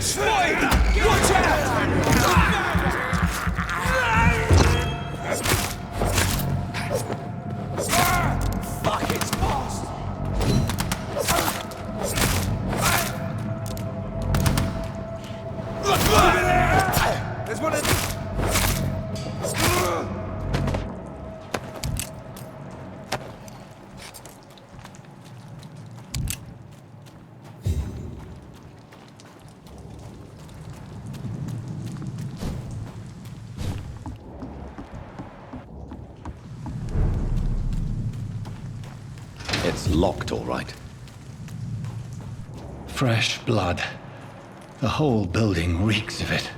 Watch out! Fuck, it's fast! There's one of... It's locked, all right. Fresh blood. The whole building reeks of it.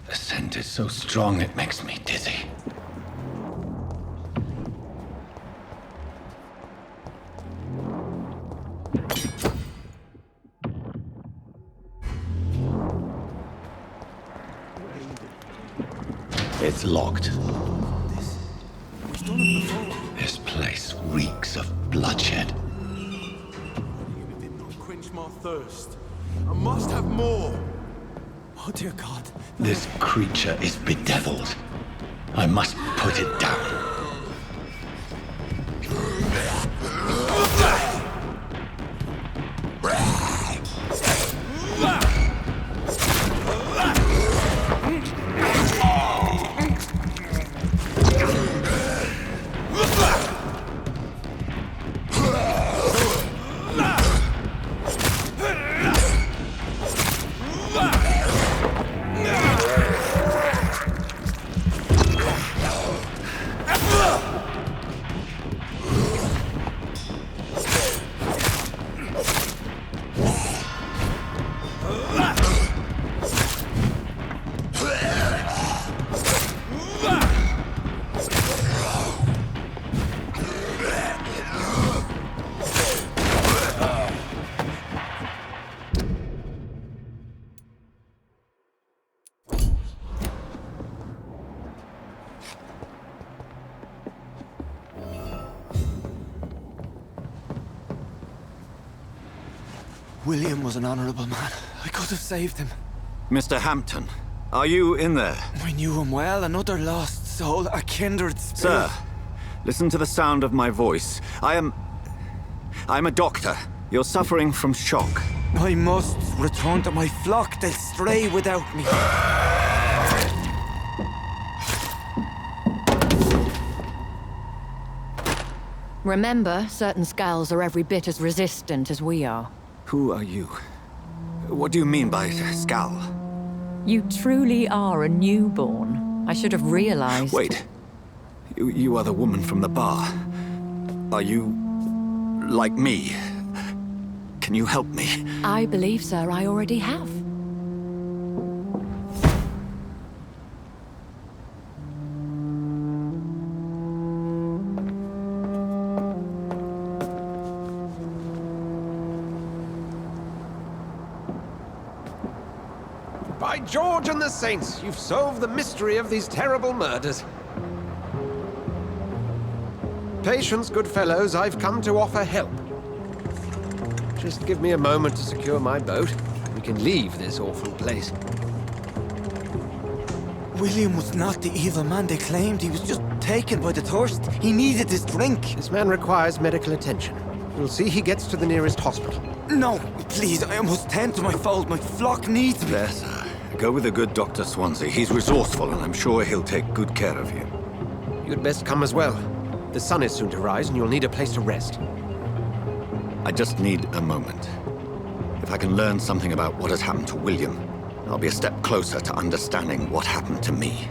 The scent is so strong it makes me dizzy. It's locked. This place reeks of bloodshed. You did not quench my thirst. I must have more. Oh dear God. This creature is bedeviled. I must put it down. William was an honorable man. I could have saved him. Mr. Hampton, are you in there? I knew him well, another lost soul, a kindred spirit. Sir, listen to the sound of my voice. I'm a doctor. You're suffering from shock. I must return to my flock. They'll stray without me. Remember, certain skulls are every bit as resistant as we are. Who are you? What do you mean by Skal? You truly are a newborn. I should have realized. Wait. You are the woman from the bar. Are you... like me? Can you help me? I believe, sir, I already have. By George and the Saints, you've solved the mystery of these terrible murders. Patience, good fellows, I've come to offer help. Just give me a moment to secure my boat. We can leave this awful place. William was not the evil man they claimed. He was just taken by the thirst. He needed this drink. This man requires medical attention. We'll see he gets to the nearest hospital. No, please, I must tend to my fold. My flock needs me. There, sir. Go with the good Dr. Swansea. He's resourceful, and I'm sure he'll take good care of you. You'd best come as well. The sun is soon to rise, and you'll need a place to rest. I just need a moment. If I can learn something about what has happened to William, I'll be a step closer to understanding what happened to me.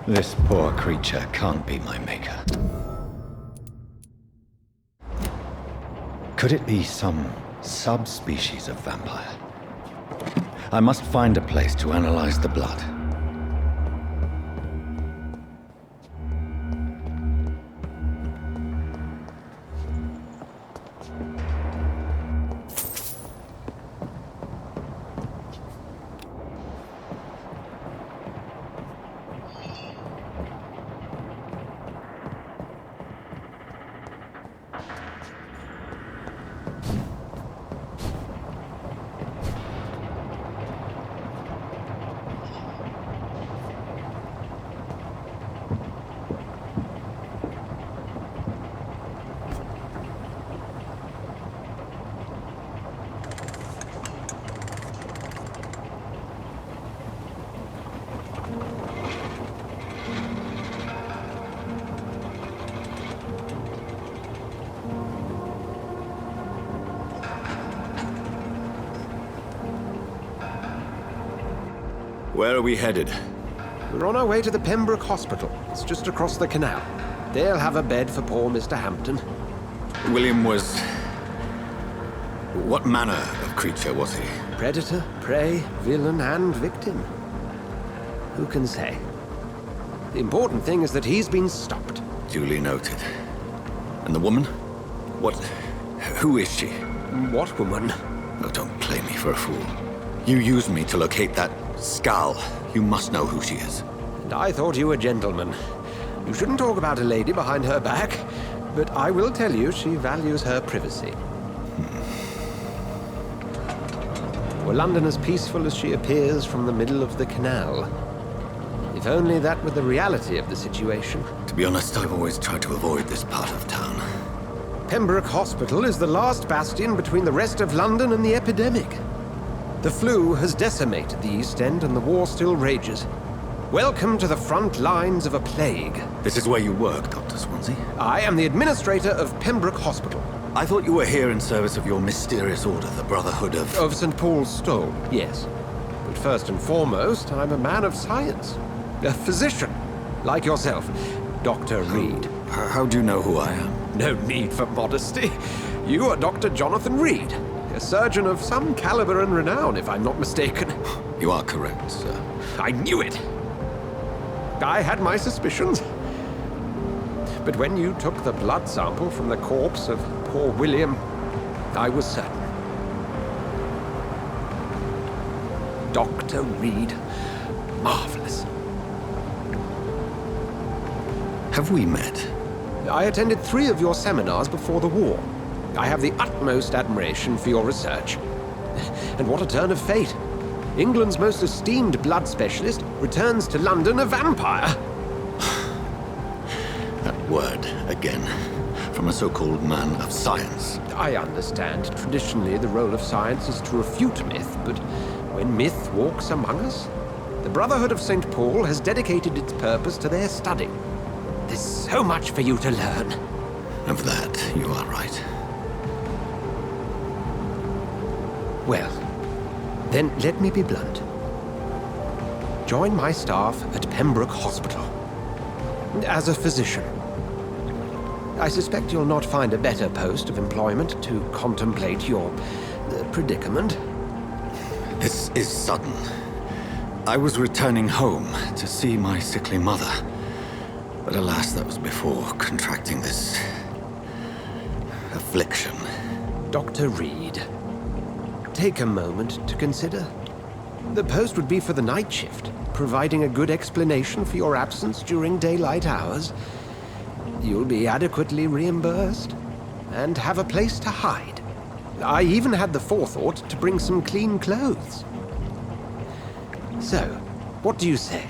This poor creature can't be my maker. Could it be some subspecies of vampire? I must find a place to analyze the blood. Where are we headed? We're on our way to the Pembroke Hospital. It's just across the canal. They'll have a bed for poor Mr. Hampton. William was... What manner of creature was he? Predator, prey, villain, and victim. Who can say? The important thing is that he's been stopped. Duly noted. And the woman? What... Who is she? What woman? Oh, don't play me for a fool. You used me to locate that skull. You must know who she is. And I thought you a gentleman. You shouldn't talk about a lady behind her back, but I will tell you she values her privacy. Were London as peaceful as she appears from the middle of the canal? If only that were the reality of the situation. To be honest, I've always tried to avoid this part of town. Pembroke Hospital is the last bastion between the rest of London and the epidemic. The flu has decimated the East End and the war still rages. Welcome to the front lines of a plague. This is where you work, Dr. Swansea? I am the administrator of Pembroke Hospital. I thought you were here in service of your mysterious order, the Brotherhood of... Of St. Paul's Stole, yes. But first and foremost, I'm a man of science. A physician, like yourself, Dr. Reed. How do you know who I am? No need for modesty. You are Dr. Jonathan Reed, a surgeon of some caliber and renown, if I'm not mistaken. You are correct, sir. I knew it! I had my suspicions. But when you took the blood sample from the corpse of poor William, I was certain. Dr. Reed. Marvelous. Have we met? I attended 3 of your seminars before the war. I have the utmost admiration for your research. And what a turn of fate. England's most esteemed blood specialist returns to London a vampire. That word, again. From a so-called man of science. I understand. Traditionally, the role of science is to refute myth, but when myth walks among us, the Brotherhood of St. Paul has dedicated its purpose to their study. There's so much for you to learn. Of that, you are right. Well, then let me be blunt. Join my staff at Pembroke Hospital. As a physician. I suspect you'll not find a better post of employment to contemplate your predicament. This is sudden. I was returning home to see my sickly mother. But alas, that was before contracting this... affliction. Dr. Reed, take a moment to consider. The post would be for the night shift, providing a good explanation for your absence during daylight hours. You'll be adequately reimbursed, and have a place to hide. I even had the forethought to bring some clean clothes. So, what do you say?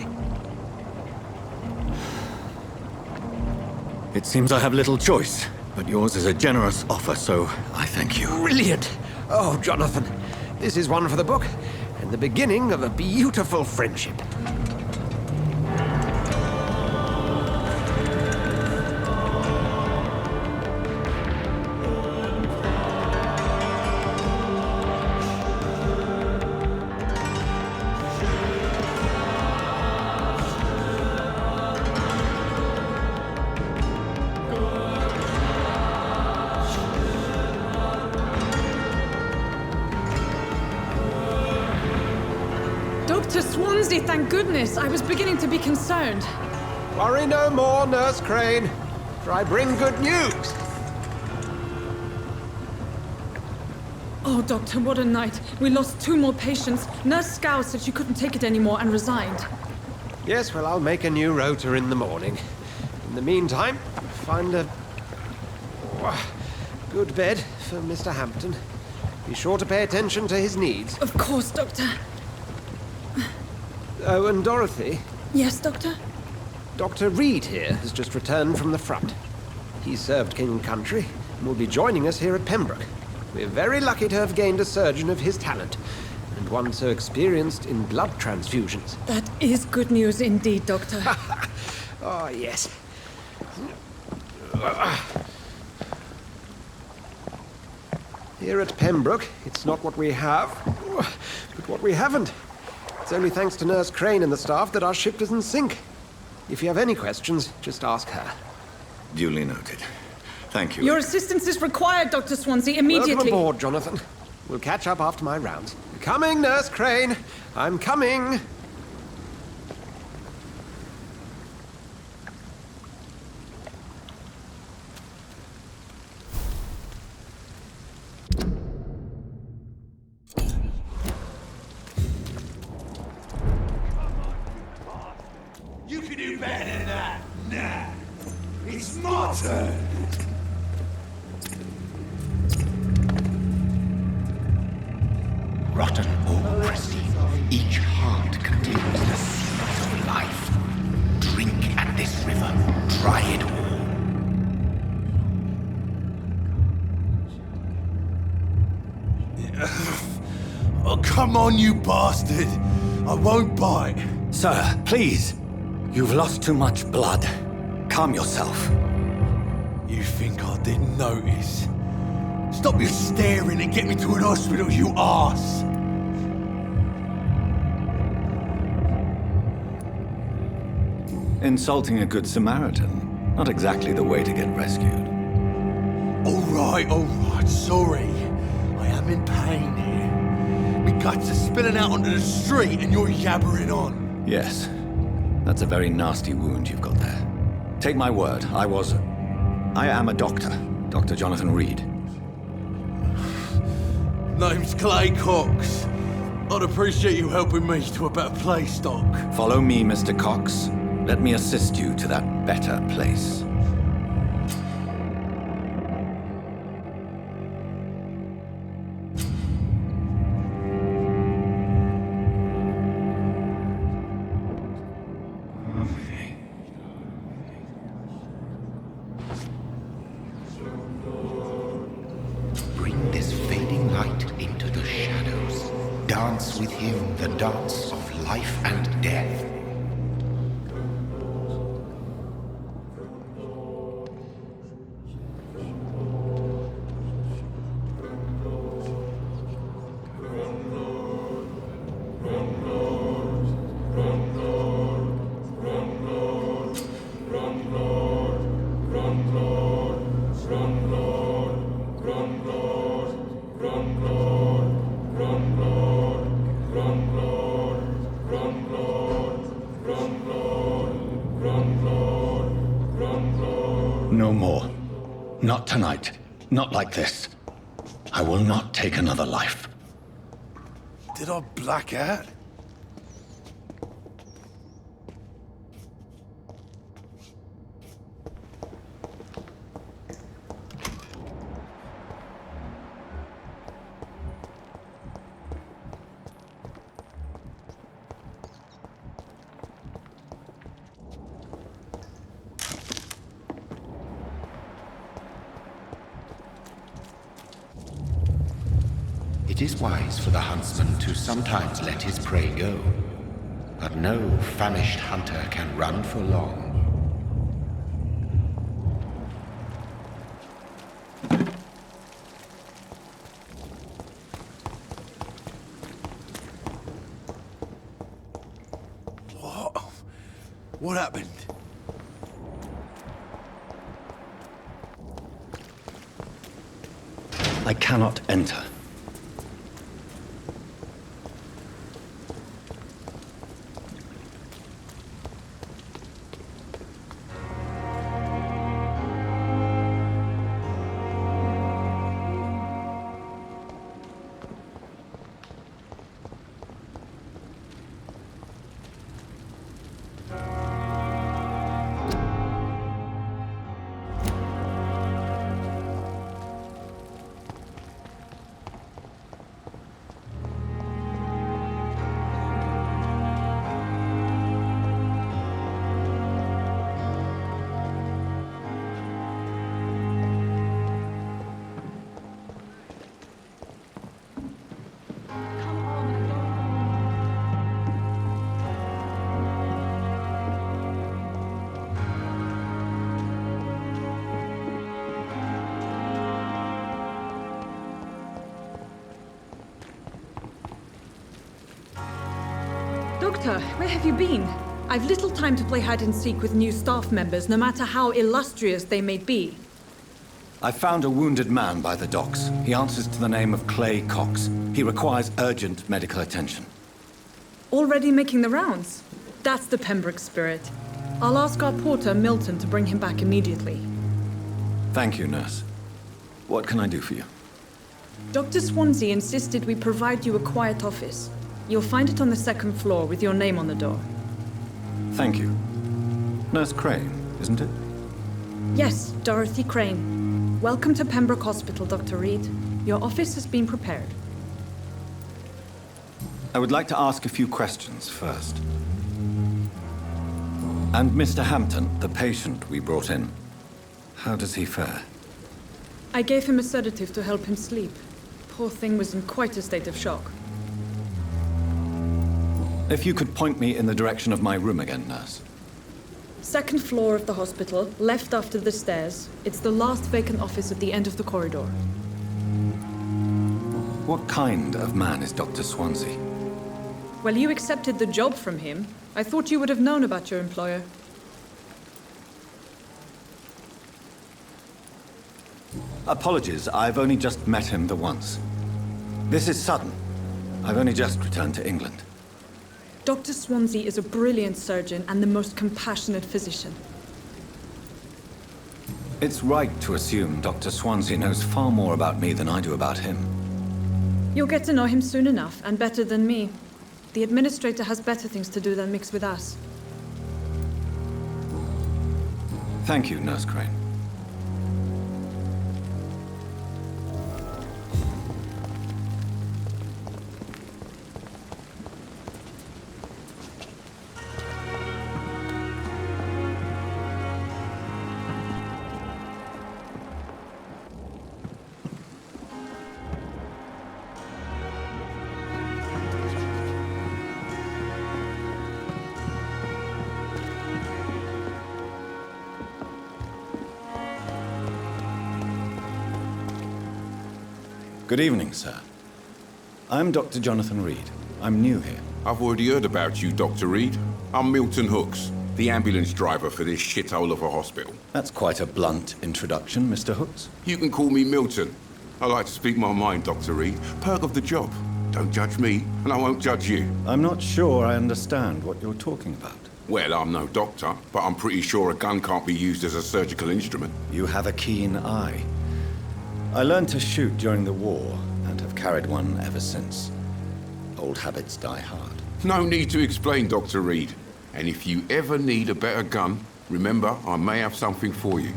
It seems I have little choice, but yours is a generous offer, so I thank you. Brilliant! Oh, Jonathan, this is one for the book, and the beginning of a beautiful friendship. Dr. Swansea, thank goodness. I was beginning to be concerned. Worry no more, Nurse Crane, for I bring good news. Oh, Doctor, what a night. We lost 2 more patients. Nurse Scow said she couldn't take it anymore and resigned. Yes, well, I'll make a new rota in the morning. In the meantime, find a good bed for Mr. Hampton. Be sure to pay attention to his needs. Of course, Doctor. Oh, and Dorothy, Yes, Doctor? Dr. Reed here has just returned from the front. He served King and Country and will be joining us here at Pembroke. We're very lucky to have gained a surgeon of his talent, and one so experienced in blood transfusions. That is good news indeed, Doctor. Oh, yes. Here at Pembroke, it's not what we have, but what we haven't. It's only thanks to Nurse Crane and the staff that our ship doesn't sink. If you have any questions, just ask her. Duly noted. Thank you. Your assistance is required, Dr. Swansea, immediately. Welcome aboard, Jonathan. We'll catch up after my rounds. Coming, Nurse Crane. I'm coming. You can do better than that. Nah. It's my turn. Rotten or pristine, each heart contains the seeds of life. Drink at this river, try it all. Oh, come on, you bastard. I won't bite. Sir, please. You've lost too much blood. Calm yourself. You think I didn't notice? Stop your staring and get me to an hospital, you arse! Insulting a good Samaritan. Not exactly the way to get rescued. Alright, sorry. I am in pain here. My guts are spilling out onto the street and you're yabbering on. Yes. That's a very nasty wound you've got there. Take my word, I am a doctor. Dr. Jonathan Reed. Name's Clay Cox. I'd appreciate you helping me to a better place, Doc. Follow me, Mr. Cox. Let me assist you to that better place. Bring this fading light into the shadows. Dance with him the dance of life and death. No more. Not tonight. Not like this. I will not take another life. Did I black out? It is wise for the huntsman to sometimes let his prey go, but no famished hunter can run for long. What happened? I cannot enter. Doctor, where have you been? I've little time to play hide-and-seek with new staff members, no matter how illustrious they may be. I found a wounded man by the docks. He answers to the name of Clay Cox. He requires urgent medical attention. Already making the rounds? That's the Pembroke spirit. I'll ask our porter, Milton, to bring him back immediately. Thank you, nurse. What can I do for you? Dr. Swansea insisted we provide you a quiet office. You'll find it on the second floor with your name on the door. Thank you. Nurse Crane, isn't it? Yes, Dorothy Crane. Welcome to Pembroke Hospital, Dr. Reed. Your office has been prepared. I would like to ask a few questions first. And Mr. Hampton, the patient we brought in, how does he fare? I gave him a sedative to help him sleep. Poor thing was in quite a state of shock. If you could point me in the direction of my room again, nurse. Second floor of the hospital, left after the stairs. It's the last vacant office at the end of the corridor. What kind of man is Dr. Swansea? Well, you accepted the job from him. I thought you would have known about your employer. Apologies, I've only just met him the once. This is sudden. I've only just returned to England. Dr. Swansea is a brilliant surgeon and the most compassionate physician. It's right to assume Dr. Swansea knows far more about me than I do about him. You'll get to know him soon enough, and better than me. The administrator has better things to do than mix with us. Thank you, Nurse Crane. Good evening, sir. I'm Dr. Jonathan Reed. I'm new here. I've already heard about you, Dr. Reed. I'm Milton Hooks, the ambulance driver for this shithole of a hospital. That's quite a blunt introduction, Mr. Hooks. You can call me Milton. I like to speak my mind, Dr. Reed. Perk of the job. Don't judge me, and I won't judge you. I'm not sure I understand what you're talking about. Well, I'm no doctor, but I'm pretty sure a gun can't be used as a surgical instrument. You have a keen eye. I learned to shoot during the war, and have carried one ever since. Old habits die hard. No need to explain, Dr. Reed. And if you ever need a better gun, remember, I may have something for you.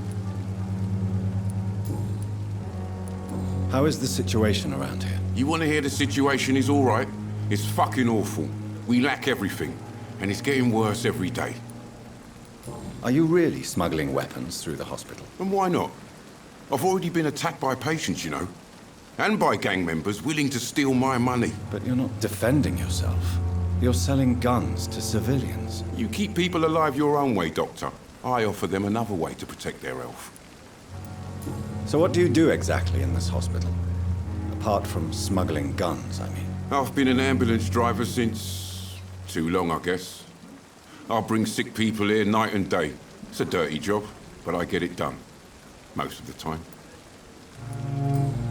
How is the situation around here? You want to hear the situation is all right? It's fucking awful. We lack everything, and it's getting worse every day. Are you really smuggling weapons through the hospital? And why not? I've already been attacked by patients, you know. And by gang members willing to steal my money. But you're not defending yourself. You're selling guns to civilians. You keep people alive your own way, Doctor. I offer them another way to protect their health. So what do you do exactly in this hospital? Apart from smuggling guns, I mean. I've been an ambulance driver since... too long, I guess. I bring sick people here night and day. It's a dirty job, but I get it done. Most of the time.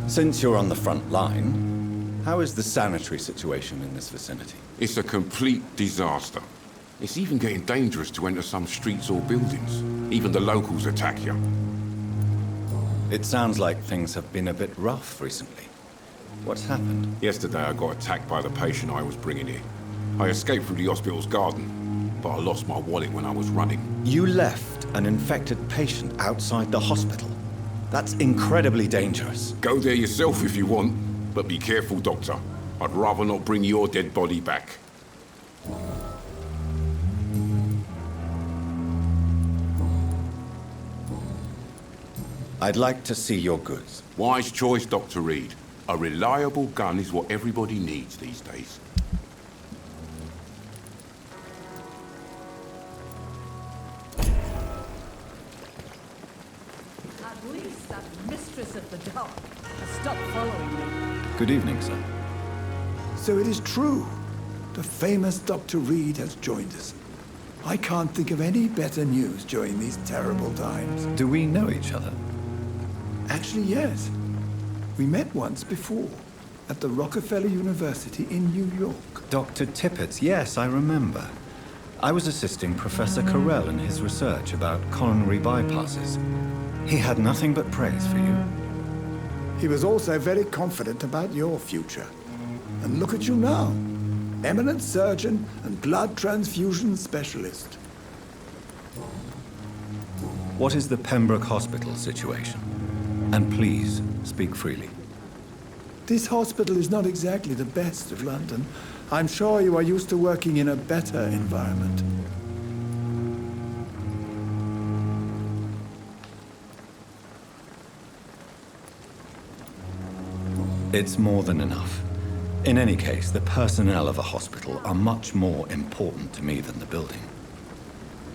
Since you're on the front line, how is the sanitary situation in this vicinity? It's a complete disaster. It's even getting dangerous to enter some streets or buildings. Even the locals attack you. It sounds like things have been a bit rough recently. What's happened? Yesterday I got attacked by the patient I was bringing here. I escaped through the hospital's garden, but I lost my wallet when I was running. You left an infected patient outside the hospital? That's incredibly dangerous. Go there yourself if you want, but be careful, Doctor. I'd rather not bring your dead body back. I'd like to see your goods. Wise choice, Dr. Reed. A reliable gun is what everybody needs these days. At least that mistress of the dark has stopped following me. Good evening, sir. So it is true. The famous Dr. Reed has joined us. I can't think of any better news during these terrible times. Do we know each other? Actually, yes. We met once before, at the Rockefeller University in New York. Dr. Tippett, yes, I remember. I was assisting Professor Carell in his research about coronary bypasses. He had nothing but praise for you. He was also very confident about your future. And look at you now. Eminent surgeon and blood transfusion specialist. What is the Pembroke Hospital situation? And please, speak freely. This hospital is not exactly the best of London. I'm sure you are used to working in a better environment. It's more than enough. In any case, the personnel of a hospital are much more important to me than the building.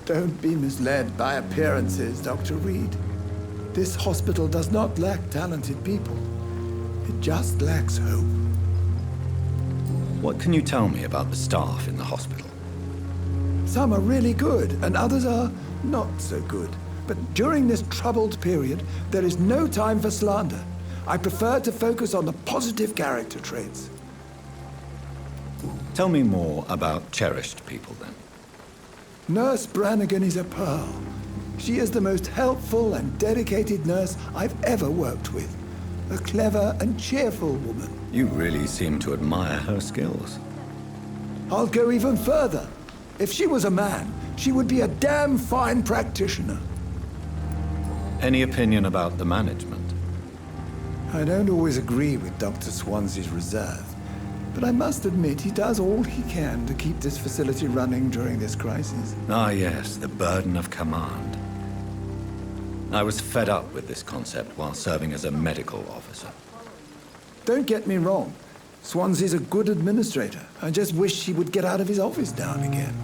Don't be misled by appearances, Dr. Reed. This hospital does not lack talented people. It just lacks hope. What can you tell me about the staff in the hospital? Some are really good, and others are not so good. But during this troubled period, there is no time for slander. I prefer to focus on the positive character traits. Tell me more about cherished people, then. Nurse Brannigan is a pearl. She is the most helpful and dedicated nurse I've ever worked with. A clever and cheerful woman. You really seem to admire her skills. I'll go even further. If she was a man, she would be a damn fine practitioner. Any opinion about the management? I don't always agree with Dr. Swansea's reserve, but I must admit he does all he can to keep this facility running during this crisis. Ah, yes, the burden of command. I was fed up with this concept while serving as a medical officer. Don't get me wrong. Swansea's a good administrator. I just wish he would get out of his office now and again.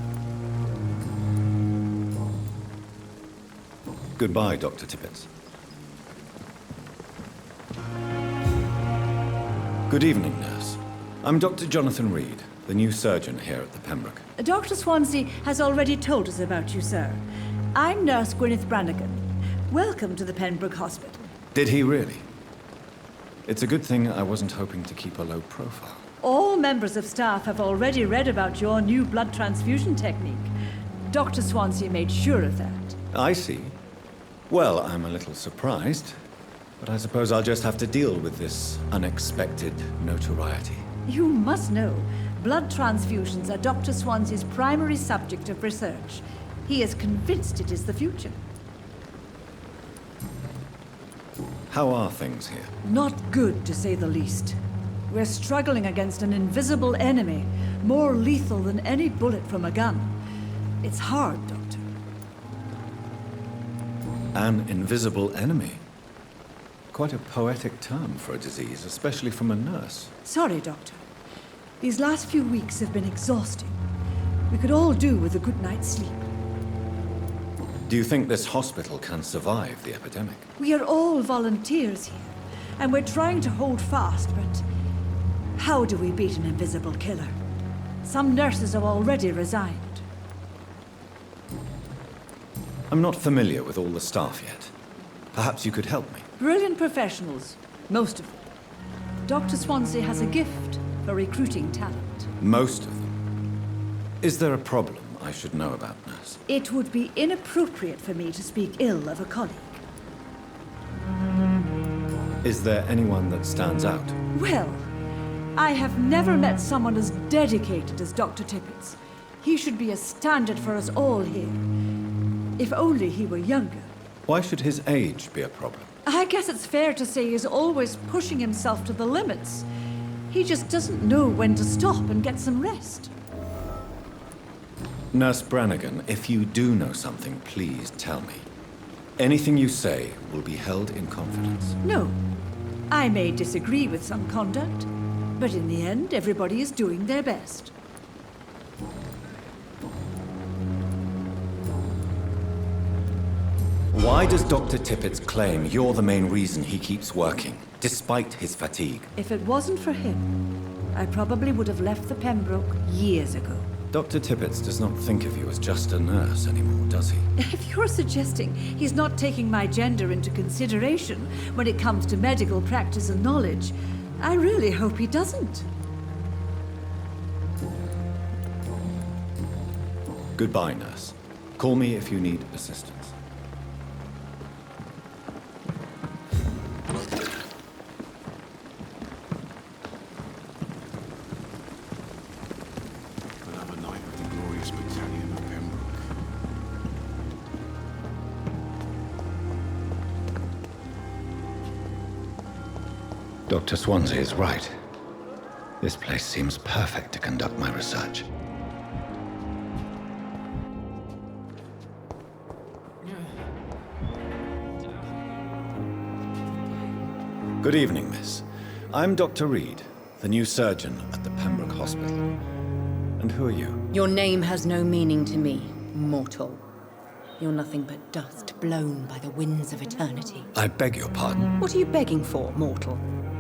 Goodbye, Dr. Tippett. Good evening, nurse. I'm Dr. Jonathan Reed, the new surgeon here at the Pembroke. Dr. Swansea has already told us about you, sir. I'm Nurse Gwyneth Brannigan. Welcome to the Pembroke Hospital. Did he really? It's a good thing I wasn't hoping to keep a low profile. All members of staff have already read about your new blood transfusion technique. Dr. Swansea made sure of that. I see. Well, I'm a little surprised, but I suppose I'll just have to deal with this unexpected notoriety. You must know, blood transfusions are Dr. Swansea's primary subject of research. He is convinced it is the future. How are things here? Not good, to say the least. We're struggling against an invisible enemy, more lethal than any bullet from a gun. It's hard, Doctor. An invisible enemy? Quite a poetic term for a disease, especially from a nurse. Sorry, Doctor. These last few weeks have been exhausting. We could all do with a good night's sleep. Do you think this hospital can survive the epidemic? We are all volunteers here, and we're trying to hold fast, but how do we beat an invisible killer? Some nurses have already resigned. I'm not familiar with all the staff yet. Perhaps you could help me. Brilliant professionals, most of them. Dr. Swansea has a gift for recruiting talent. Most of them. Is there a problem I should know about, nurse? It would be inappropriate for me to speak ill of a colleague. Is there anyone that stands out? Well, I have never met someone as dedicated as Dr. Tippett's. He should be a standard for us all here. If only he were younger. Why should his age be a problem? I guess it's fair to say he's always pushing himself to the limits. He just doesn't know when to stop and get some rest. Nurse Brannigan, if you do know something, please tell me. Anything you say will be held in confidence. No. I may disagree with some conduct, but in the end, everybody is doing their best. Why does Dr. Tippett claim you're the main reason he keeps working, despite his fatigue? If it wasn't for him, I probably would have left the Pembroke years ago. Dr. Tippett does not think of you as just a nurse anymore, does he? If you're suggesting he's not taking my gender into consideration when it comes to medical practice and knowledge, I really hope he doesn't. Goodbye, nurse. Call me if you need assistance. Another night of the glorious battalion of Pembroke. Dr. Swansea is right. This place seems perfect to conduct my research. Good evening, miss. I'm Dr. Reed, the new surgeon at the Pembroke Hospital. And who are you? Your name has no meaning to me, mortal. You're nothing but dust blown by the winds of eternity. I beg your pardon. What are you begging for, mortal?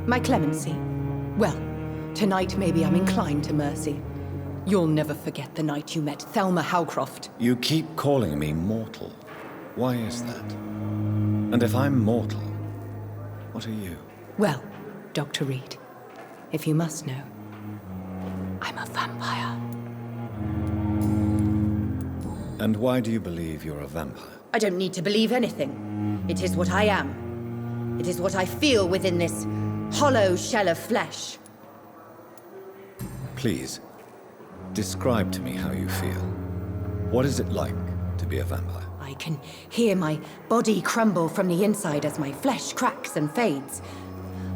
My clemency? Well, tonight maybe I'm inclined to mercy. You'll never forget the night you met Thelma Howcroft. You keep calling me mortal. Why is that? And if I'm mortal, what are you? Well, Dr. Reed, if you must know, I'm a vampire. And why do you believe you're a vampire? I don't need to believe anything. It is what I am. It is what I feel within this hollow shell of flesh. Please, describe to me how you feel. What is it like to be a vampire? I can hear my body crumble from the inside as my flesh cracks and fades.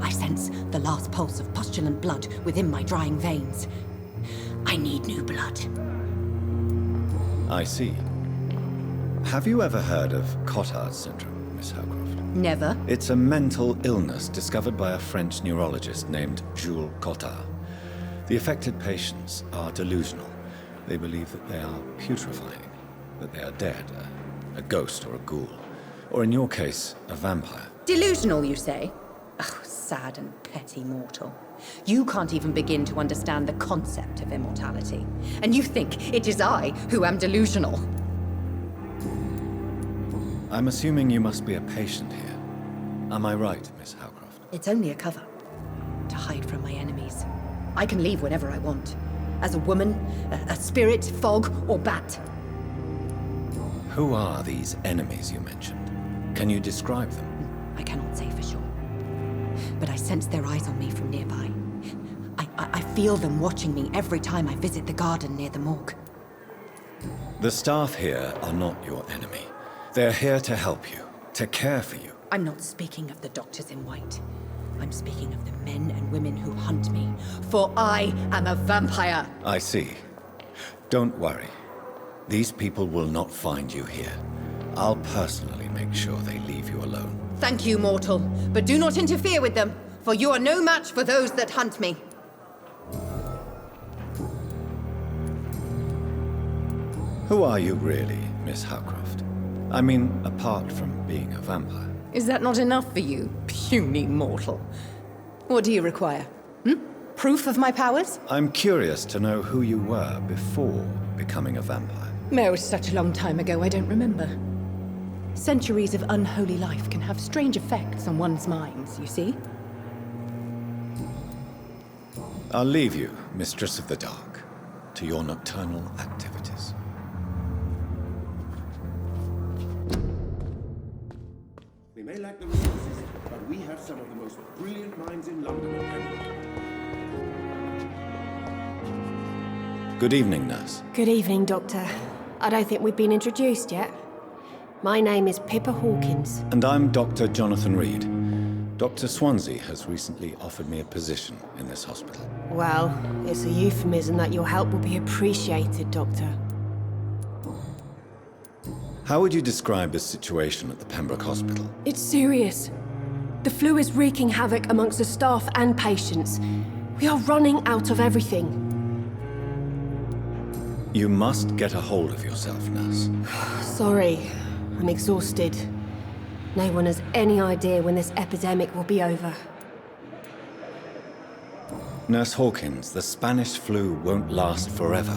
I sense the last pulse of postulant blood within my drying veins. I need new blood. I see. Have you ever heard of Cotard's syndrome, Miss Howcroft? Never. It's a mental illness discovered by a French neurologist named Jules Cotard. The affected patients are delusional. They believe that they are putrefying, that they are dead, a ghost or a ghoul, or in your case, a vampire. Delusional, you say? Oh, sad and petty mortal. You can't even begin to understand the concept of immortality. And you think it is I who am delusional. I'm assuming you must be a patient here. Am I right, Miss Howcroft? It's only a cover to hide from my enemies. I can leave whenever I want. As a woman, a spirit, fog, or bat. Who are these enemies you mentioned? Can you describe them? I cannot say for sure. But I sense their eyes on me from nearby. I feel them watching me every time I visit the garden near the morgue. The staff here are not your enemy. They're here to help you, to care for you. I'm not speaking of the doctors in white. I'm speaking of the men and women who hunt me. For I am a vampire! I see. Don't worry. These people will not find you here. I'll personally make sure they leave you alone. Thank you, mortal. But do not interfere with them, for you are no match for those that hunt me. Who are you really, Miss Howcroft? I mean, apart from being a vampire. Is that not enough for you, puny mortal? What do you require? Proof of my powers? I'm curious to know who you were before becoming a vampire. Oh, it's such a long time ago, I don't remember. Centuries of unholy life can have strange effects on one's minds, you see? I'll leave you, Mistress of the Dark, to your nocturnal activities. We may lack the resources, but we have some of the most brilliant minds in London at Pembroke. Good evening, nurse. Good evening, Doctor. I don't think we've been introduced yet. My name is Pippa Hawkins. And I'm Dr. Jonathan Reed. Dr. Swansea has recently offered me a position in this hospital. Well, it's a euphemism that your help will be appreciated, Doctor. How would you describe the situation at the Pembroke Hospital? It's serious. The flu is wreaking havoc amongst the staff and patients. We are running out of everything. You must get a hold of yourself, nurse. Sorry, I'm exhausted. No one has any idea when this epidemic will be over. Nurse Hawkins, the Spanish flu won't last forever.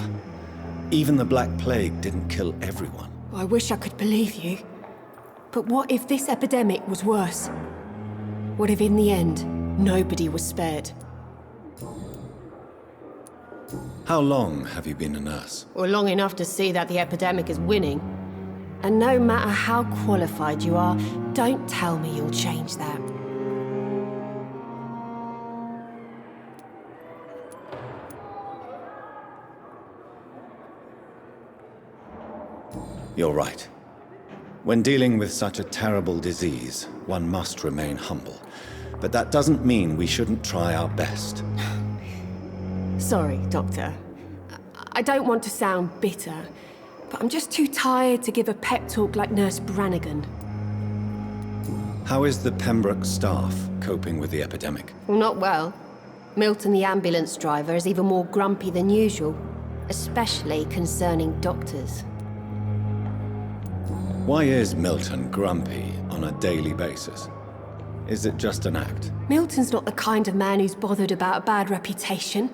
Even the Black Plague didn't kill everyone. I wish I could believe you. But what if this epidemic was worse? What if in the end, nobody was spared? How long have you been a nurse? Well, long enough to see that the epidemic is winning. And no matter how qualified you are, don't tell me you'll change that. You're right. When dealing with such a terrible disease, one must remain humble. But that doesn't mean we shouldn't try our best. Sorry, Doctor. I don't want to sound bitter, but I'm just too tired to give a pep talk like Nurse Brannigan. How is the Pembroke staff coping with the epidemic? Well, not well. Milton, the ambulance driver, is even more grumpy than usual, especially concerning doctors. Why is Milton grumpy on a daily basis? Is it just an act? Milton's not the kind of man who's bothered about a bad reputation,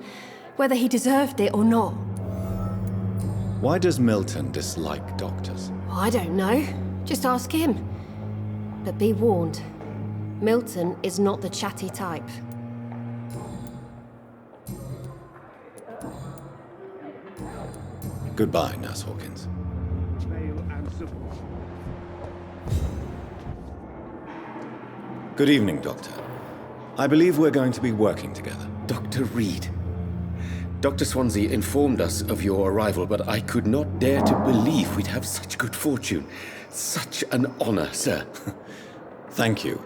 whether he deserved it or not. Why does Milton dislike doctors? I don't know. Just ask him. But be warned, Milton is not the chatty type. Goodbye, Nurse Hawkins. Good evening, Doctor. I believe we're going to be working together. Dr. Reed. Dr. Swansea informed us of your arrival, but I could not dare to believe we'd have such good fortune. Such an honor, sir. Thank you.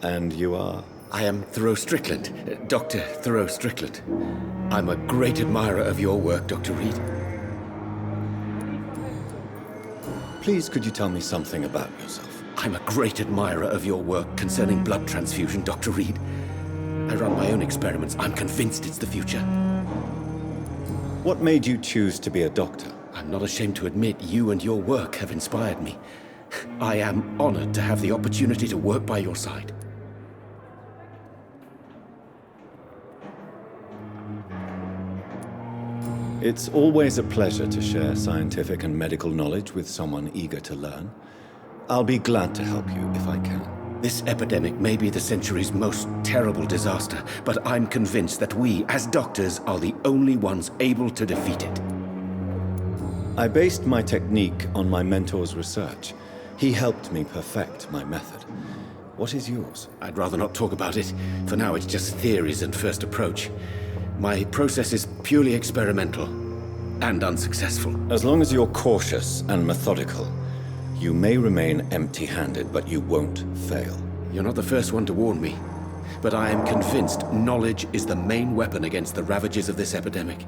And you are? I am Thoreau Strickland, Dr. Thoreau Strickland. I'm a great admirer of your work, Dr. Reed. Please, could you tell me something about yourself? I'm a great admirer of your work concerning blood transfusion, Dr. Reed. I run my own experiments. I'm convinced it's the future. What made you choose to be a doctor? I'm not ashamed to admit you and your work have inspired me. I am honored to have the opportunity to work by your side. It's always a pleasure to share scientific and medical knowledge with someone eager to learn. I'll be glad to help you if I can. This epidemic may be the century's most terrible disaster, but I'm convinced that we, as doctors, are the only ones able to defeat it. I based my technique on my mentor's research. He helped me perfect my method. What is yours? I'd rather not talk about it. For now, it's just theories and first approach. My process is purely experimental and unsuccessful. As long as you're cautious and methodical, you may remain empty-handed, but you won't fail. You're not the first one to warn me, but I am convinced knowledge is the main weapon against the ravages of this epidemic.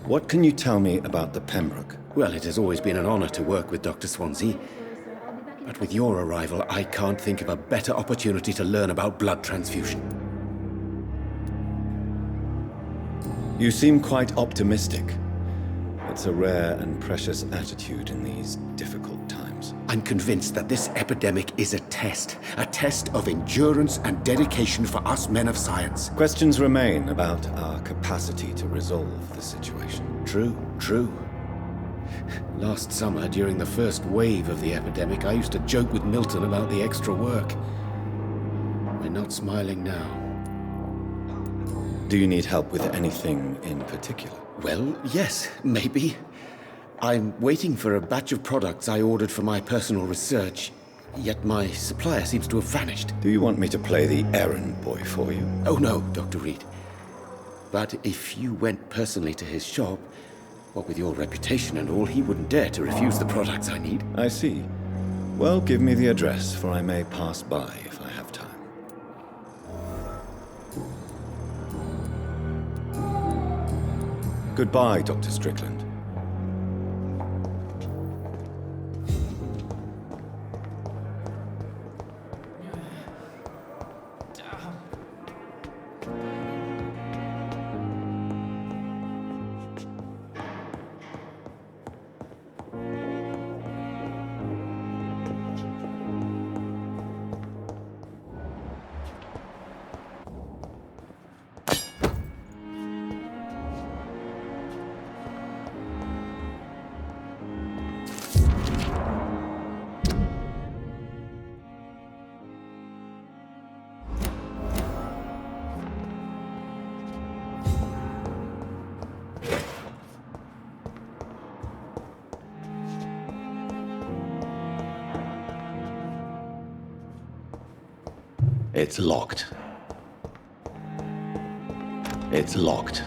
What can you tell me about the Pembroke? Well, it has always been an honor to work with Dr. Swansea. But with your arrival, I can't think of a better opportunity to learn about blood transfusion. You seem quite optimistic. It's a rare and precious attitude in these difficult times. I'm convinced that this epidemic is a test of endurance and dedication for us men of science. Questions remain about our capacity to resolve the situation. True. Last summer, during the first wave of the epidemic, I used to joke with Milton about the extra work. We're not smiling now. Do you need help with anything in particular? Well, yes, maybe. I'm waiting for a batch of products I ordered for my personal research, yet my supplier seems to have vanished. Do you want me to play the errand boy for you? Oh no, Dr. Reed. But if you went personally to his shop, what with your reputation and all, he wouldn't dare to refuse the products I need. I see. Well, give me the address, for I may pass by if I have time. Goodbye, Dr. Strickland. It's locked. It's locked.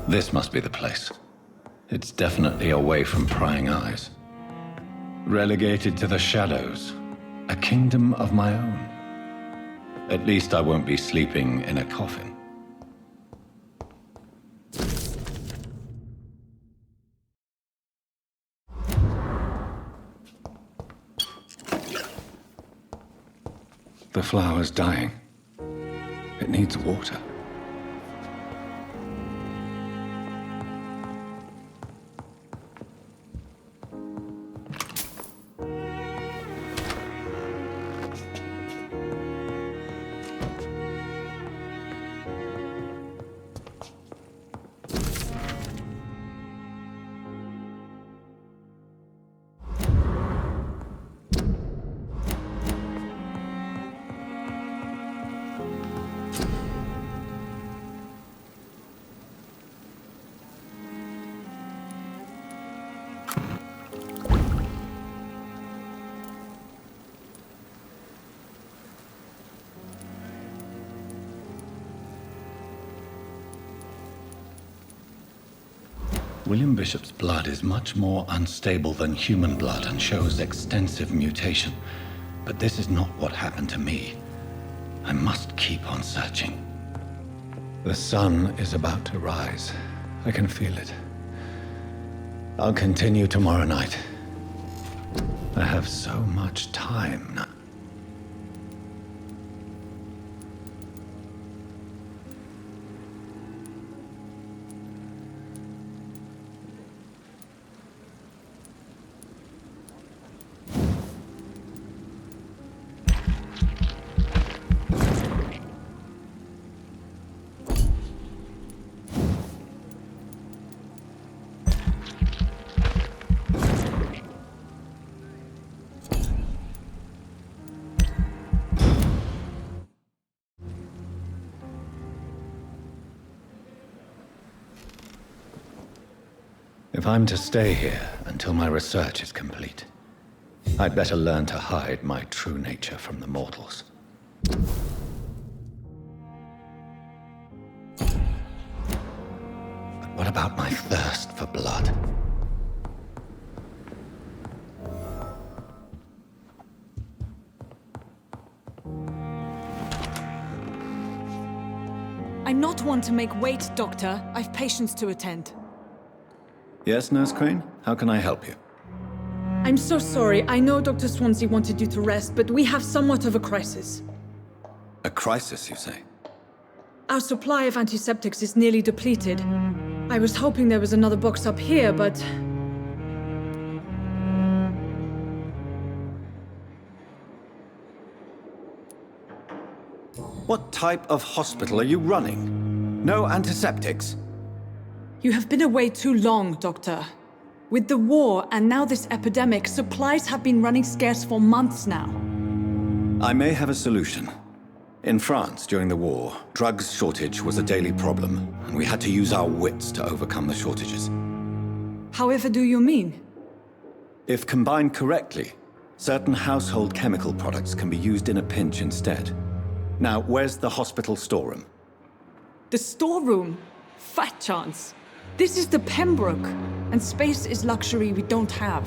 This must be the place. It's definitely away from prying eyes. Relegated to the shadows. A kingdom of my own. At least I won't be sleeping in a coffin. The flower's dying. It needs water. William Bishop's blood is much more unstable than human blood and shows extensive mutation. But this is not what happened to me. I must keep on searching. The sun is about to rise. I can feel it. I'll continue tomorrow night. I have so much time now. If I'm to stay here until my research is complete, I'd better learn to hide my true nature from the mortals. But what about my thirst for blood? I'm not one to make wait, Doctor. I've patients to attend. Yes, Nurse Crane? How can I help you? I'm so sorry. I know Dr. Swansea wanted you to rest, but we have somewhat of a crisis. A crisis, you say? Our supply of antiseptics is nearly depleted. I was hoping there was another box up here, but... What type of hospital are you running? No antiseptics? You have been away too long, Doctor. With the war and now this epidemic, supplies have been running scarce for months now. I may have a solution. In France, during the war, drugs shortage was a daily problem, and we had to use our wits to overcome the shortages. However do you mean? If combined correctly, certain household chemical products can be used in a pinch instead. Now, where's the hospital storeroom? The storeroom? Fat chance. This is the Pembroke, and space is luxury we don't have.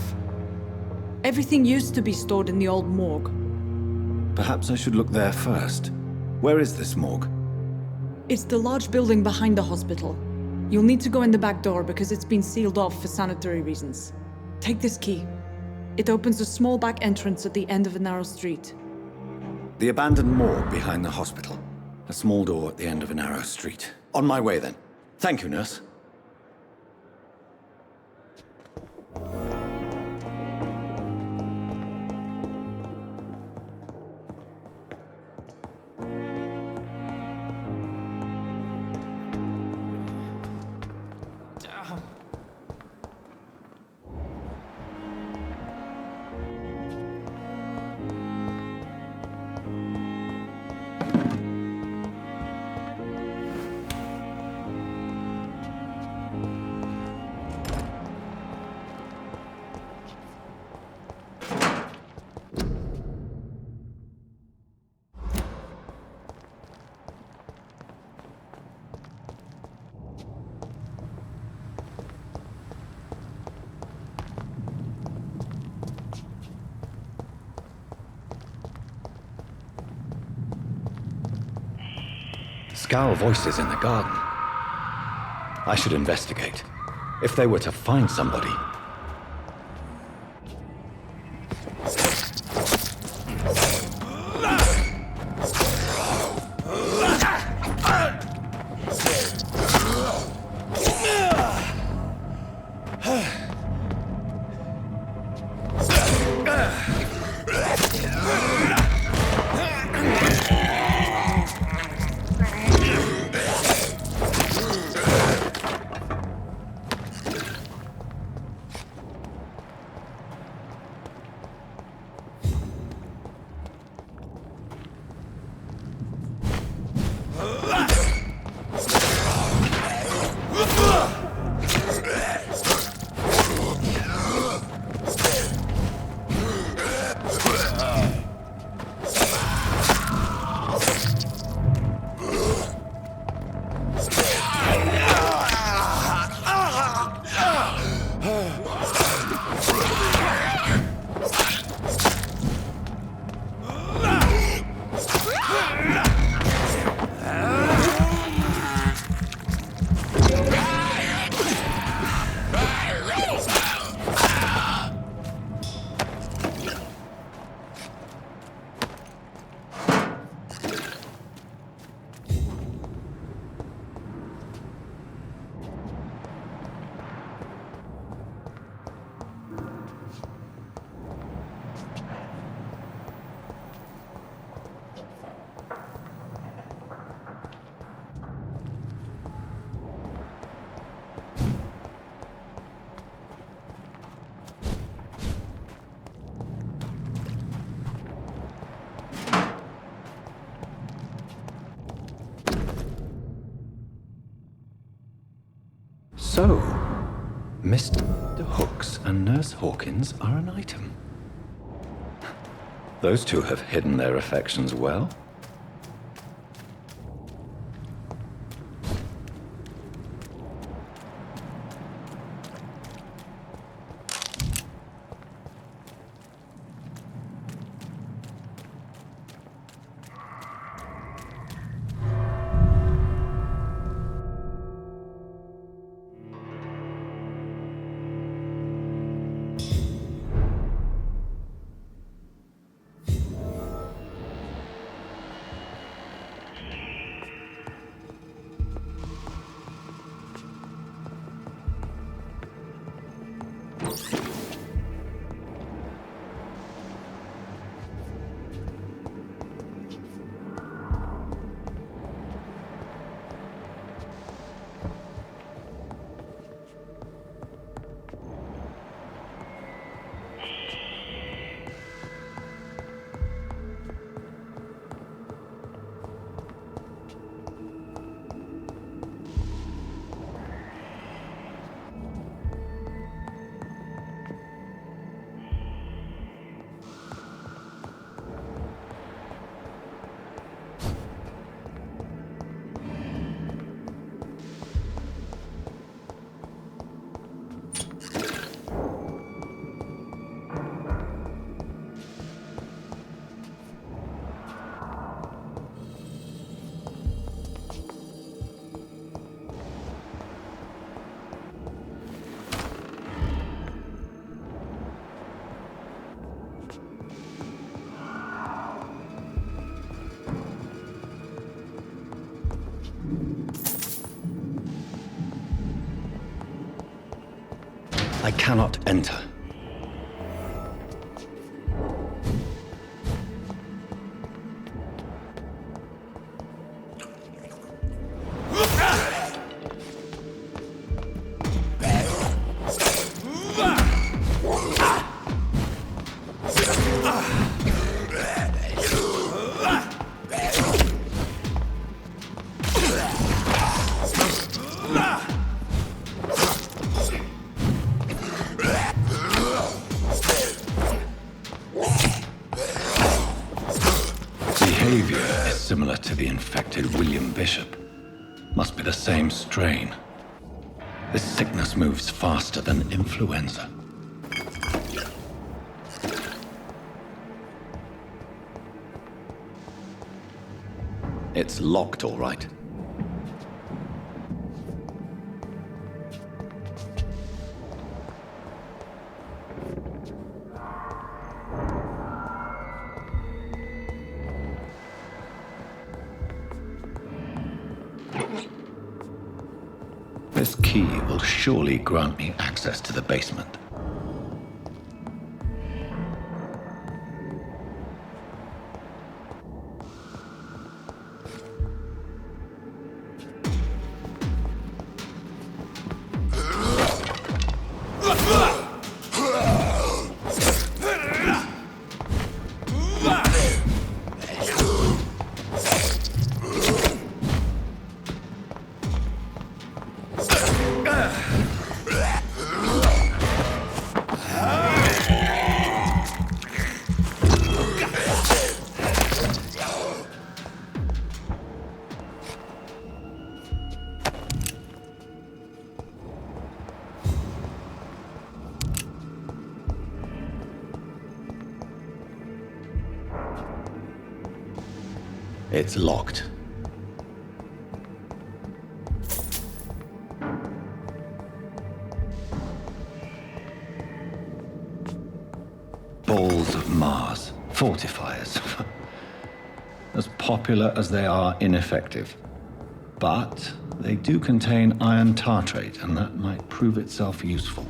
Everything used to be stored in the old morgue. Perhaps I should look there first. Where is this morgue? It's the large building behind the hospital. You'll need to go in the back door because it's been sealed off for sanitary reasons. Take this key. It opens a small back entrance at the end of a narrow street. The abandoned morgue behind the hospital. A small door at the end of a narrow street. On my way then. Thank you, nurse. Scowl voices in the garden. I should investigate. If they were to find somebody... So, Mr. Hooks and Nurse Hawkins are an item. Those two have hidden their affections well. I cannot enter. Behavior is similar to the infected William Bishop. Must be the same strain. This sickness moves faster than influenza. It's locked, all right. This key will surely grant me access to the basement. It's locked. Balls of Mars, fortifiers. As popular as they are ineffective. But they do contain iron tartrate, and that might prove itself useful.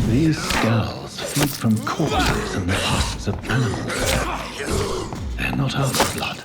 These skulls feed from corpses and the husks of animals. They're not our blood.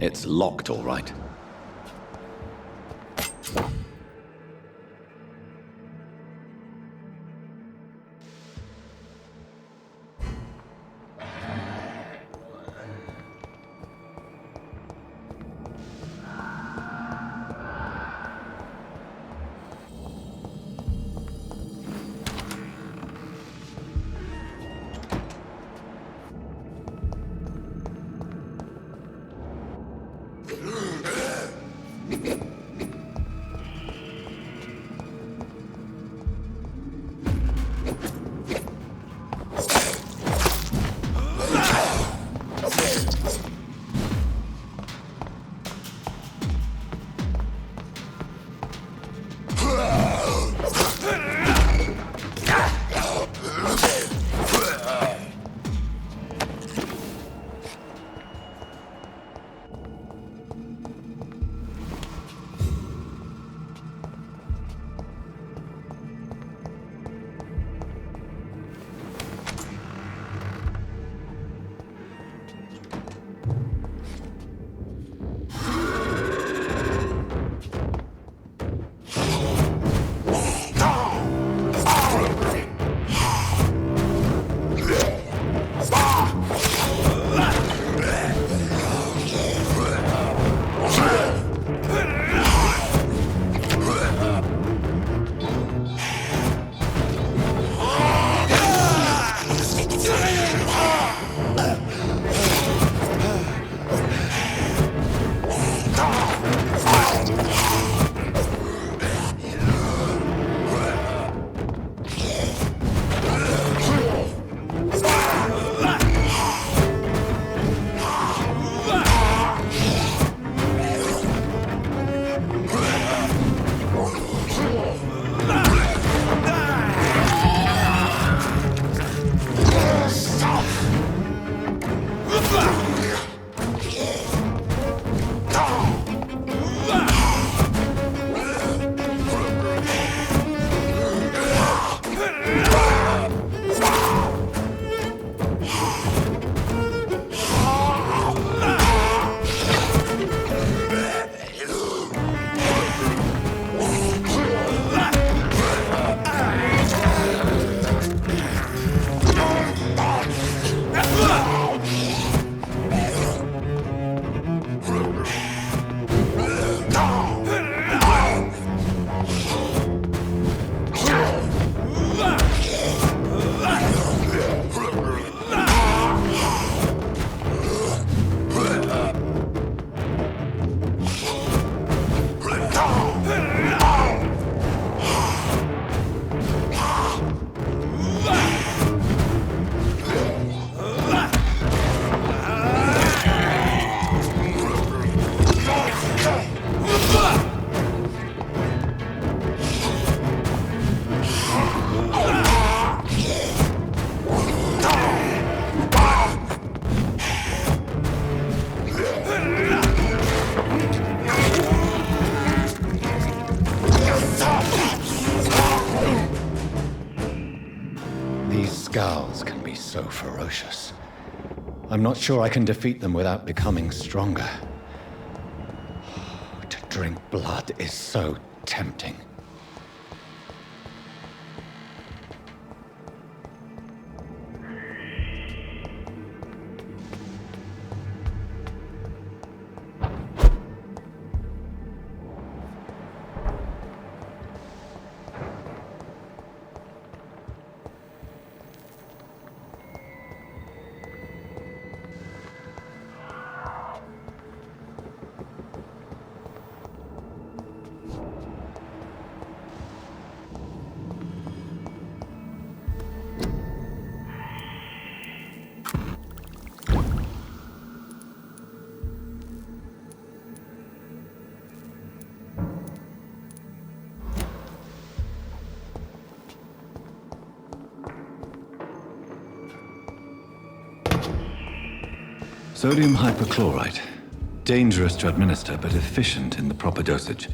It's locked, all right. Scowls can be so ferocious. I'm not sure I can defeat them without becoming stronger. To drink blood is so tempting. Sodium hypochlorite. Dangerous to administer, but efficient in the proper dosage.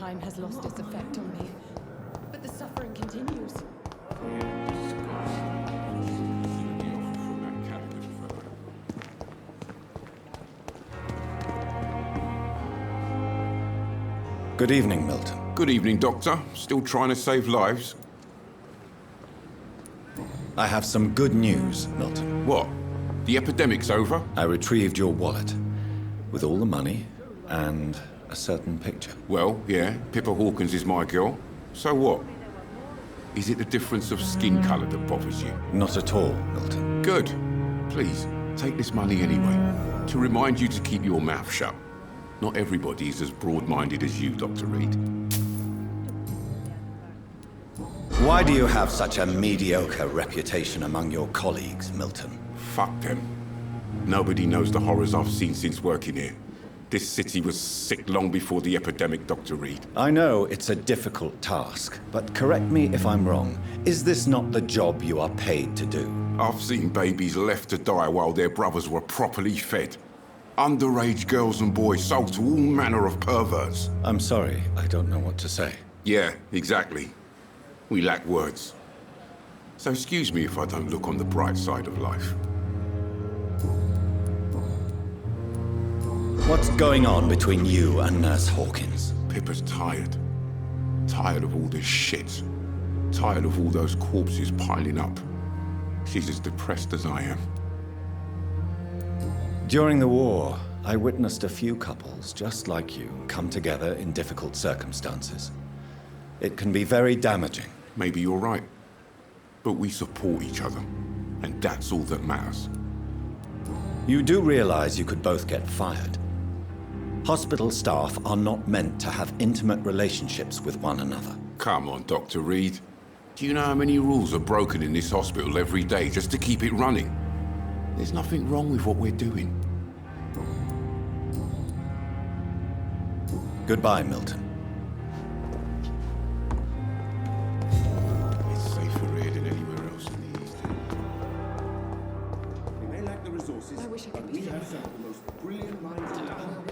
time has lost its effect on me, but the suffering continues. Good evening, Milton. Good evening, Doctor. Still trying to save lives? I have some good news, Milton. What? The epidemic's over? I retrieved your wallet, with all the money and a certain picture. Well, yeah, Pippa Hawkins is my girl. So what? Is it the difference of skin colour that bothers you? Not at all, Milton. Good. Please, take this money anyway, to remind you to keep your mouth shut. Not everybody is as broad-minded as you, Dr. Reed. Why do you have such a mediocre reputation among your colleagues, Milton? Fuck them. Nobody knows the horrors I've seen since working here. This city was sick long before the epidemic, Dr. Reed. I know it's a difficult task, but correct me if I'm wrong. Is this not the job you are paid to do? I've seen babies left to die while their brothers were properly fed. Underage girls and boys sold to all manner of perverts. I'm sorry, I don't know what to say. Yeah, exactly. We lack words. So excuse me if I don't look on the bright side of life. What's going on between you and Nurse Hawkins? Pippa's tired. Tired of all this shit. Tired of all those corpses piling up. She's as depressed as I am. During the war, I witnessed a few couples just like you come together in difficult circumstances. It can be very damaging. Maybe you're right. But we support each other, and that's all that matters. You do realize you could both get fired. Hospital staff are not meant to have intimate relationships with one another. Come on, Dr. Reed. Do you know how many rules are broken in this hospital every day just to keep it running? There's nothing wrong with what we're doing. Goodbye, Milton. It's safer here than anywhere else in the East. We may lack the resources, but we have some of the most brilliant minds in London.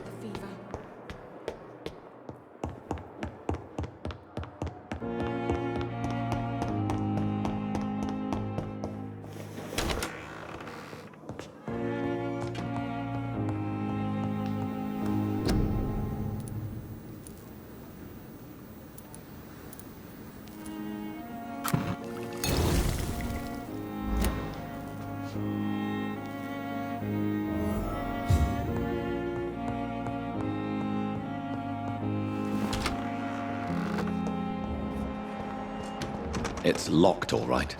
It's locked, all right.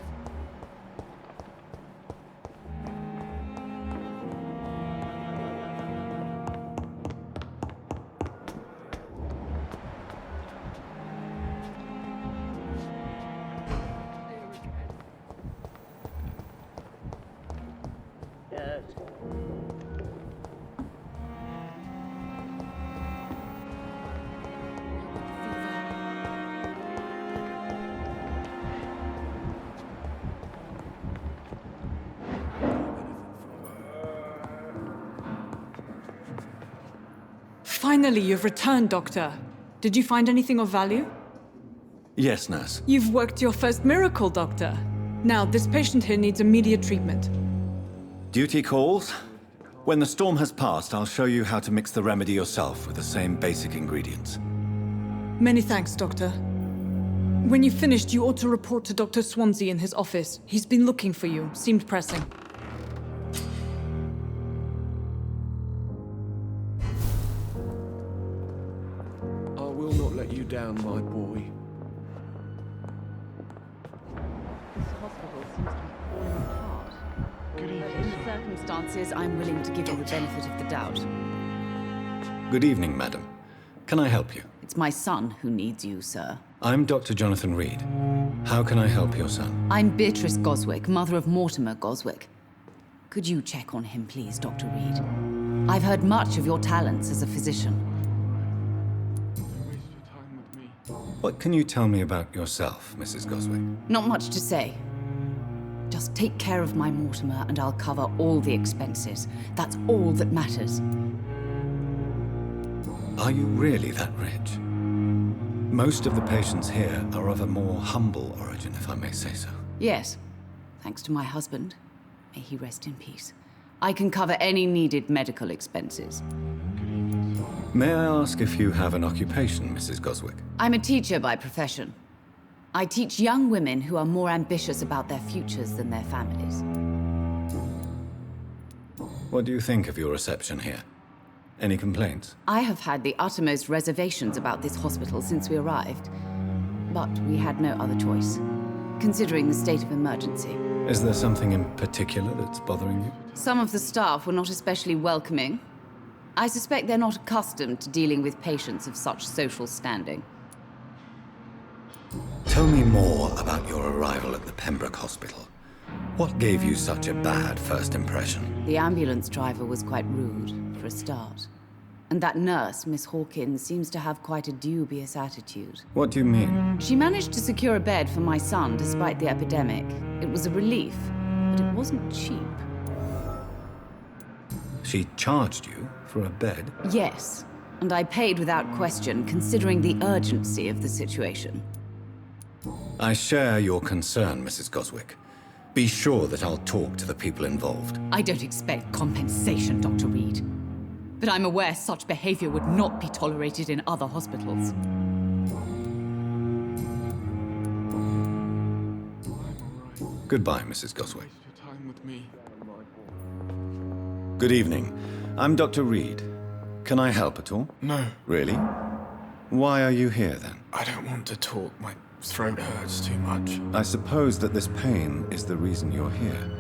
Finally, you've returned, Doctor. Did you find anything of value? Yes, nurse. You've worked your first miracle, Doctor. Now, this patient here needs immediate treatment. Duty calls. When the storm has passed, I'll show you how to mix the remedy yourself with the same basic ingredients. Many thanks, Doctor. When you've finished, you ought to report to Dr. Swansea in his office. He's been looking for you. Seemed pressing. I will not let you down, my boy. This hospital seems to be falling apart. But in the circumstances, I'm willing to give you the benefit of the doubt. Good evening, madam. Can I help you? It's my son who needs you, sir. I'm Dr. Jonathan Reed. How can I help your son? I'm Beatrice Goswick, mother of Mortimer Goswick. Could you check on him, please, Dr. Reed? I've heard much of your talents as a physician. What can you tell me about yourself, Mrs. Goswick? Not much to say. Just take care of my Mortimer and I'll cover all the expenses. That's all that matters. Are you really that rich? most of the patients here are of a more humble origin, if I may say so. Yes. Thanks to my husband. May he rest in peace. I can cover any needed medical expenses. May I ask if you have an occupation, Mrs. Goswick? I'm a teacher by profession. I teach young women who are more ambitious about their futures than their families. What do you think of your reception here? Any complaints? I have had the uttermost reservations about this hospital since we arrived. But we had no other choice, considering the state of emergency. Is there something in particular that's bothering you? Some of the staff were not especially welcoming. I suspect they're not accustomed to dealing with patients of such social standing. Tell me more about your arrival at the Pembroke Hospital. What gave you such a bad first impression? The ambulance driver was quite rude, for a start. And that nurse, Miss Hawkins, seems to have quite a dubious attitude. What do you mean? She managed to secure a bed for my son despite the epidemic. It was a relief, but it wasn't cheap. She charged you for a bed? Yes, and I paid without question, considering the urgency of the situation. I share your concern, Mrs. Goswick. Be sure that I'll talk to the people involved. I don't expect compensation, Dr. Reed. But I'm aware such behavior would not be tolerated in other hospitals. Goodbye, Mrs. Goswick. Good evening. I'm Dr. Reed. Can I help at all? No. Really? Why are you here, then? I don't want to talk. My throat hurts too much. I suppose that this pain is the reason you're here.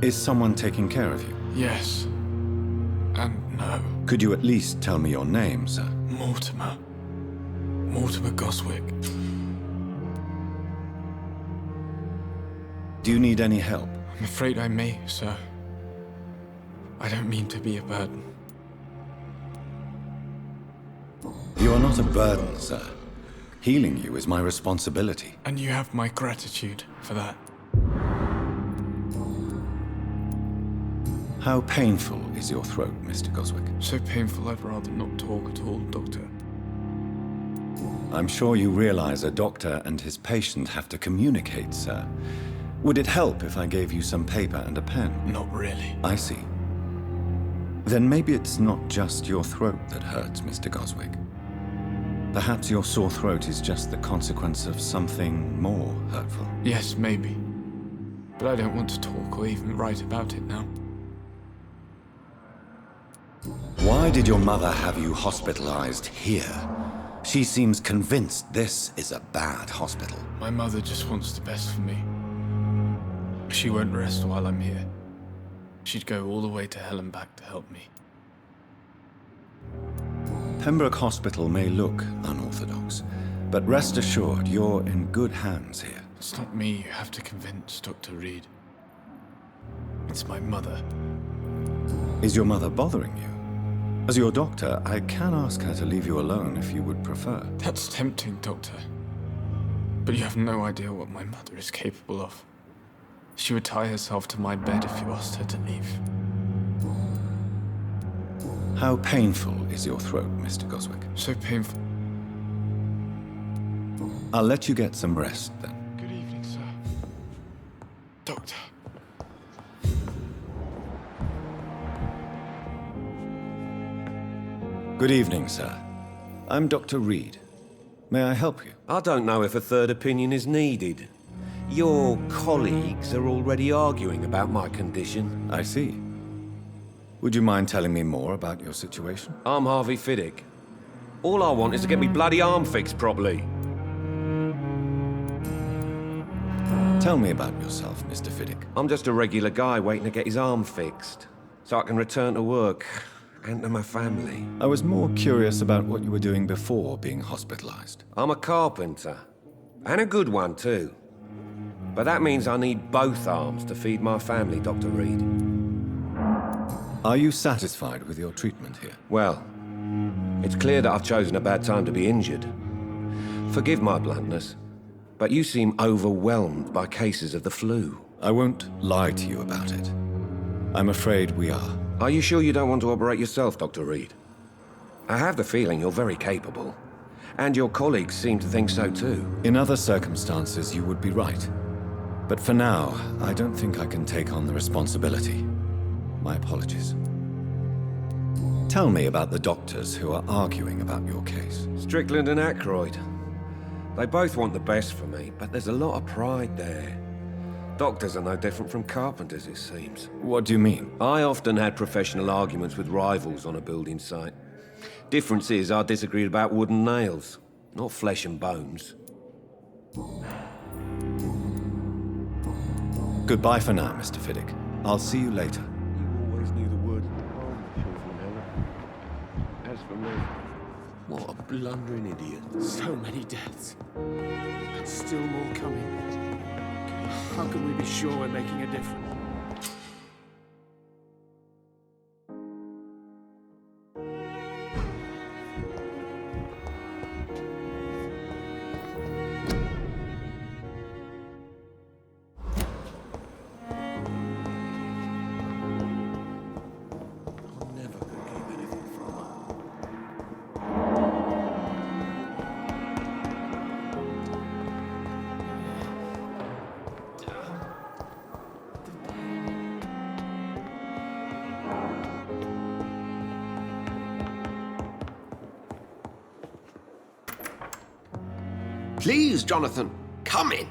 Is someone taking care of you? Yes. And no. Could you at least tell me your name, sir? Mortimer. Mortimer Goswick. Do you need any help? I'm afraid I may, sir. I don't mean to be a burden. You are not a burden, sir. Healing you is my responsibility. And you have my gratitude for that. How painful is your throat, Mr. Goswick? So painful I'd rather not talk at all, Doctor. I'm sure you realize a doctor and his patient have to communicate, sir. Would it help if I gave you some paper and a pen? Not really. I see. Then maybe it's not just your throat that hurts, Mr. Goswick. Perhaps your sore throat is just the consequence of something more hurtful. Yes, maybe. But I don't want to talk or even write about it now. Why did your mother have you hospitalized here? She seems convinced this is a bad hospital. My mother just wants the best for me. She won't rest while I'm here. She'd go all the way to hell and back to help me. Pembroke Hospital may look unorthodox, but rest assured you're in good hands here. It's not me you have to convince, Dr. Reed. It's my mother. Is your mother bothering you? As your doctor, I can ask her to leave you alone if you would prefer. That's tempting, Doctor. But you have no idea what my mother is capable of. She would tie herself to my bed if you asked her to leave. How painful is your throat, Mr. Goswick? So painful. I'll let you get some rest, then. Good evening, sir. Doctor. Good evening, sir. I'm Dr. Reed. May I help you? I don't know if a third opinion is needed. Your colleagues are already arguing about my condition. I see. Would you mind telling me more about your situation? I'm Harvey Fiddick. All I want is to get me bloody arm fixed properly. Tell me about yourself, Mr. Fiddick. I'm just a regular guy waiting to get his arm fixed, so I can return to work and to my family. I was more curious about what you were doing before being hospitalized. I'm a carpenter, and a good one too. But that means I need both arms to feed my family, Dr. Reed. Are you satisfied with your treatment here? Well, it's clear that I've chosen a bad time to be injured. Forgive my bluntness, but you seem overwhelmed by cases of the flu. I won't lie to you about it. I'm afraid we are. Are you sure you don't want to operate yourself, Dr. Reed? I have the feeling you're very capable, And your colleagues seem to think so too. In other circumstances, you would be right. But for now, I don't think I can take on the responsibility. My apologies. Tell me about the doctors who are arguing about your case. Strickland and Aykroyd. They both want the best for me, but there's a lot of pride there. Doctors are no different from carpenters, it seems. What do you mean? I often had professional arguments with rivals on a building site. Difference is, I disagreed about wooden nails, not flesh and bones. Goodbye for now, Mr. Fiddick. I'll see you later. You always knew the word As for me... What a blundering idiot. So many deaths. And still more coming. How can we be sure we're making a difference? Please, Jonathan, come in.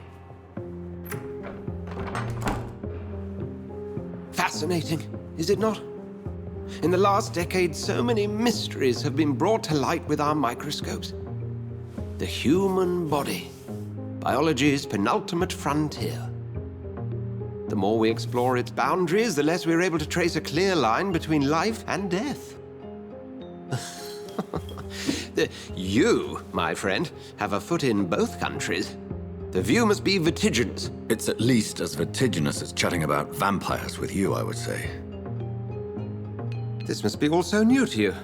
Fascinating, is it not? In the last decade, so many mysteries have been brought to light with our microscopes. The human body, biology's penultimate frontier. The more we explore its boundaries, the less we're able to trace a clear line between life and death. You, my friend, have a foot in both countries. The view must be vertiginous. It's at least as vertiginous as chatting about vampires with you, I would say. This must be all so new to you.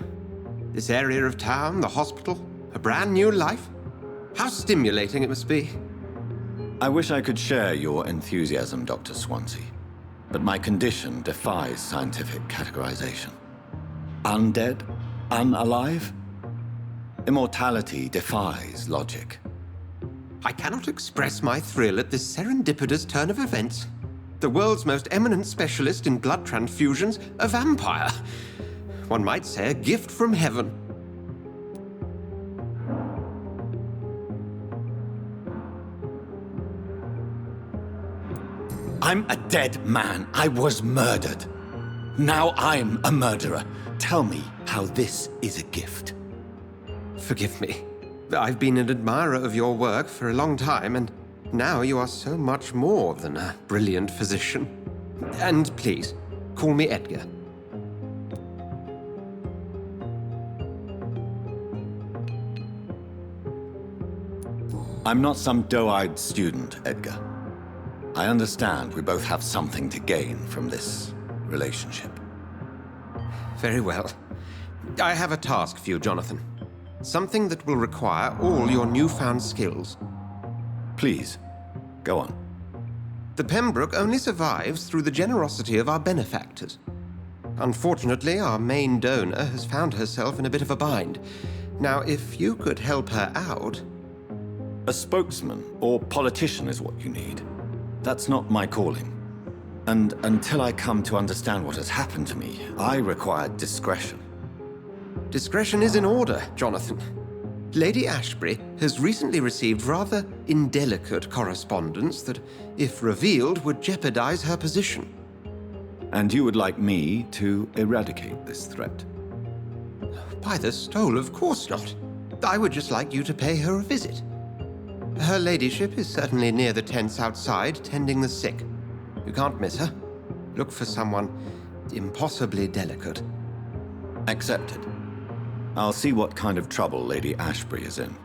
This area of town, the hospital, a brand new life. How stimulating it must be. I wish I could share your enthusiasm, Dr. Swansea, but my condition defies scientific categorization. Undead? Unalive? Immortality defies logic. I cannot express my thrill at this serendipitous turn of events. The world's most eminent specialist in blood transfusions, a vampire. One might say a gift from heaven. I'm a dead man. I was murdered. Now I'm a murderer. Tell me how this is a gift. Forgive me. I've been an admirer of your work for a long time, and now you are so much more than a brilliant physician. And please, call me Edgar. I'm not some doe-eyed student, Edgar. I understand we both have something to gain from this relationship. Very well. I have a task for you, Jonathan. Something that will require all your newfound skills. Please, go on. The Pembroke only survives through the generosity of our benefactors. Unfortunately, our main donor has found herself in a bit of a bind. Now, if you could help her out... A spokesman or politician is what you need. That's not my calling. And until I come to understand what has happened to me, I require discretion. Discretion is in order, Jonathan. Lady Ashbury has recently received rather indelicate correspondence that, if revealed, would jeopardize her position. And you would like me to eradicate this threat? By the stole, of course not. I would just like you to pay her a visit. Her ladyship is certainly near the tents outside, tending the sick. You can't miss her. Look for someone impossibly delicate. Accepted. I'll see what kind of trouble Lady Ashbury is in.